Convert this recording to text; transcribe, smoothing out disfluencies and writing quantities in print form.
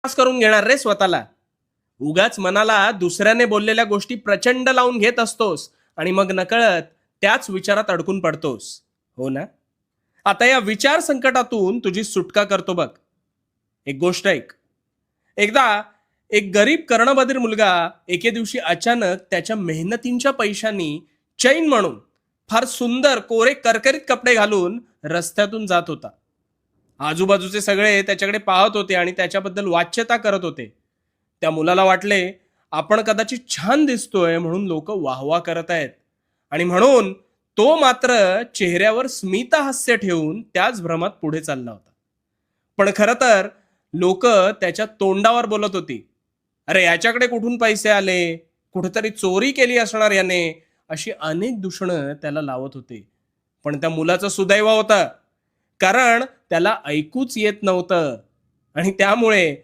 विश्वास करून घेणार रे स्वतःला. उगाच मनाला दुसऱ्याने बोललेल्या गोष्टी प्रचंड लावून घेत असतोस आणि मग नकळत त्याच विचारात अडकून पडतोस. हो ना? आता या विचार संकटातून तुझी सुटका करतो बघ. एक गोष्ट ऐक. एकदा एक गरीब कर्णबधीर मुलगा एके दिवशी अचानक त्याच्या मेहनतींच्या पैशांनी चैन म्हणून फार सुंदर कोरे करकरीत कपडे घालून रस्त्यातून जात होता. आजूबाजूचे सगळे त्याच्याकडे पाहत होते आणि त्याच्याबद्दल वाच्यता करत होते. त्या मुलाला वाटले आपण कदाचित छान दिसतोय म्हणून लोक वाहवा करत आहेत, आणि म्हणून तो मात्र चेहऱ्यावर स्मितहास्य ठेवून त्याच भ्रमात पुढे चालला होता. पण खरं तर लोक त्याच्या तोंडावर बोलत होती, अरे याच्याकडे कुठून पैसे आले, कुठेतरी चोरी केली असणार याने, अशी अनेक दूषणं त्याला लावत होते. पण त्या मुलाचं सुदैव होतं, कारण त्याला ऐकूच येत नव्हतं आणि त्यामुळे